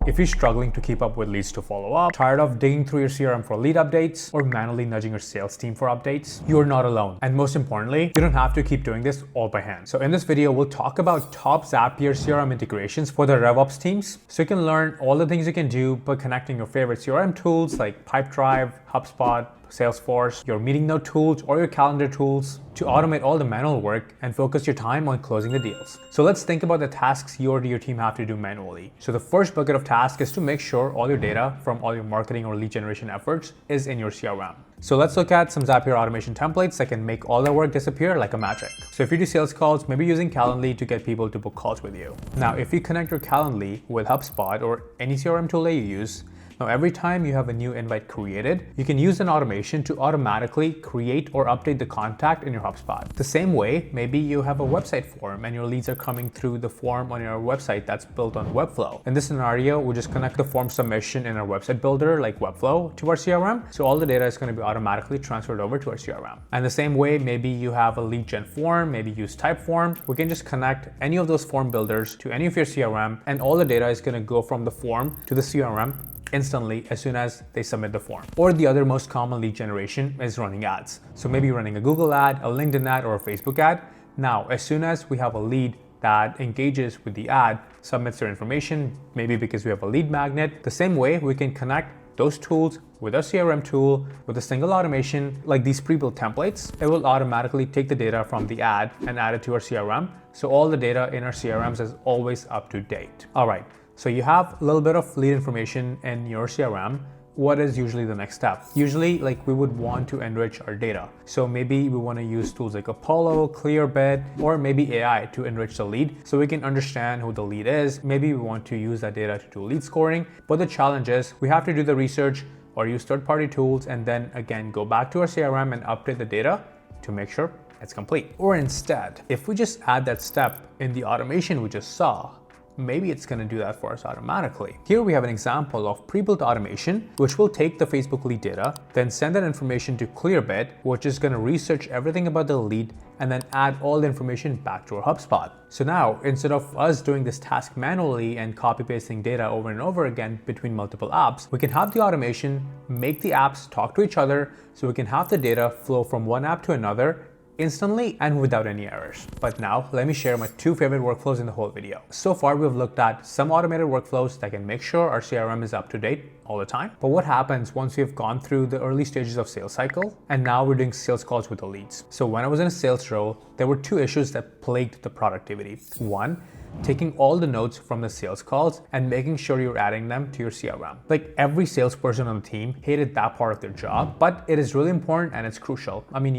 If you're struggling to keep up with leads to follow up, tired of digging through your CRM for lead updates, or manually nudging your sales team for updates, you are not alone. And most importantly, you don't have to keep doing this all by hand. So in this video, we'll talk about top Zapier CRM integrations for the RevOps teams. So you can learn all the things you can do by connecting your favorite CRM tools like Pipedrive, HubSpot, Salesforce, your meeting note tools, or your calendar tools to automate all the manual work and focus your time on closing the deals. So let's think about the tasks you or your team have to do manually. So the first bucket of tasks is to make sure all your data from all your marketing or lead generation efforts is in your CRM. So let's look at some Zapier automation templates that can make all the work disappear like a magic. So if you do sales calls, maybe using Calendly to get people to book calls with you. Now, if you connect your Calendly with HubSpot or any CRM tool that you use, now, every time you have a new invite created, you can use an automation to automatically create or update the contact in your HubSpot. The same way, maybe you have a website form and your leads are coming through the form on your website that's built on Webflow. In this scenario, we'll just connect the form submission in our website builder like Webflow to our CRM. So all the data is going to be automatically transferred over to our CRM. And the same way, maybe you have a lead gen form, maybe use Typeform. We can just connect any of those form builders to any of your CRM, and all the data is going to go from the form to the CRM instantly as soon as they submit the form. Or the other most common lead generation is running ads. So maybe running a Google ad, a LinkedIn ad, or a Facebook ad. Now, as soon as we have a lead that engages with the ad, submits their information, maybe because we have a lead magnet, the same way we can connect those tools with our CRM tool with a single automation like these pre-built templates. It will automatically take the data from the ad and add it to our CRM. So all the data in our CRMs is always up to date. All right. So you have a little bit of lead information in your CRM. What is usually the next step? Usually, we would want to enrich our data. So maybe we want to use tools like Apollo, Clearbit, or maybe AI to enrich the lead so we can understand who the lead is. Maybe we want to use that data to do lead scoring. But the challenge is we have to do the research or use third-party tools and then again go back to our CRM and update the data to make sure it's complete. Or instead, if we just add that step in the automation we just saw, maybe it's going to do that for us automatically. Here we have an example of pre-built automation, which will take the Facebook lead data, then send that information to Clearbit, which is going to research everything about the lead and then add all the information back to our HubSpot. So now, instead of us doing this task manually and copy pasting data over and over again between multiple apps, we can have the automation make the apps talk to each other so we can have the data flow from one app to another instantly and without any errors. But now let me share my two favorite workflows in the whole video. So far, we've looked at some automated workflows that can make sure our CRM is up to date all the time. But what happens once we've gone through the early stages of sales cycle and now we're doing sales calls with the leads? So when I was in a sales role, there were two issues that plagued the productivity. One, taking all the notes from the sales calls and making sure you're adding them to your CRM. Like every salesperson on the team hated that part of their job, but it is really important and it's crucial. I mean,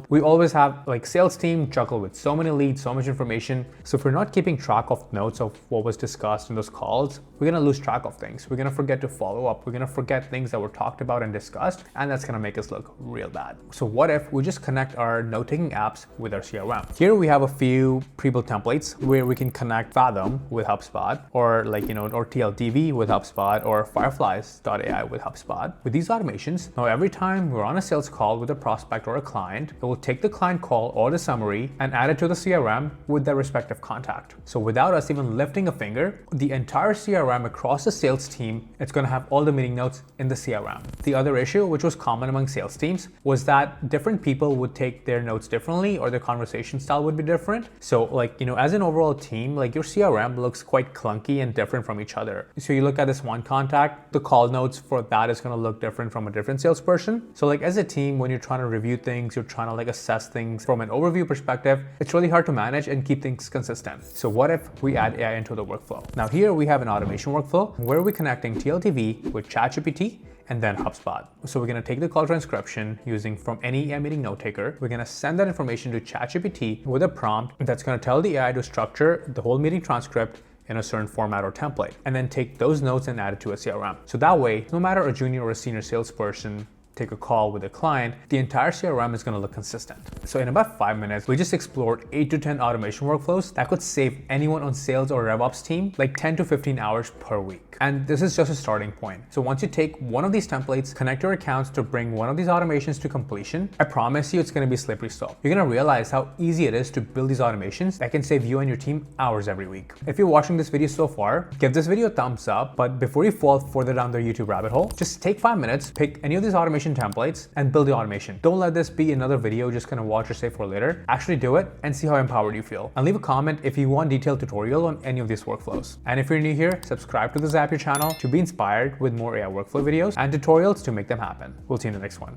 we always have sales team juggle with so many leads, so much information. So if we're not keeping track of notes of what was discussed in those calls, we're gonna lose track of things. We're gonna forget to follow up. We're gonna forget things that were talked about and discussed, and that's gonna make us look real bad. So what if we just connect our note-taking apps with our CRM? Here we have a few pre-built templates where we can connect Fathom with HubSpot, or or TLDV with HubSpot, or Fireflies.ai with HubSpot. With these automations, now every time we're on a sales call with a prospect or a client, it will take the client call or the summary and add it to the CRM with their respective contact. So without us even lifting a finger, the entire CRM across the sales team, it's going to have all the meeting notes in the CRM. The other issue, which was common among sales teams, was that different people would take their notes differently or their conversation style would be different. So as an overall team, your CRM looks quite clunky and different from each other. So you look at this one contact, the call notes for that is going to look different from a different salesperson. So as a team, when you're trying to review things, you're trying to assess things from an overview perspective, it's really hard to manage and keep things consistent. So what if we add AI into the workflow? Now here we have an automation workflow where we're connecting TLTV with ChatGPT and then HubSpot. So we're going to take the call transcription using from any meeting note taker. We're going to send that information to ChatGPT with a prompt that's going to tell the AI to structure the whole meeting transcript in a certain format or template, and then take those notes and add it to a CRM. So that way, no matter a junior or a senior salesperson take a call with a client, the entire CRM is going to look consistent. So in about 5 minutes, we just explored 8 to 10 automation workflows that could save anyone on sales or RevOps team like 10 to 15 hours per week. And this is just a starting point. So once you take one of these templates, connect your accounts to bring one of these automations to completion, I promise you it's going to be slippery slope. You're going to realize how easy it is to build these automations that can save you and your team hours every week. If you're watching this video so far, give this video a thumbs up, but before you fall further down the YouTube rabbit hole, just take 5 minutes, pick any of these automation templates and build the automation. Don't let this be another video just gonna watch or save for later. Actually do it and see how empowered you feel. And leave a comment if you want detailed tutorial on any of these workflows. And if you're new here, subscribe to the Zapier channel to be inspired with more AI workflow videos and tutorials to make them happen. We'll see you in the next one.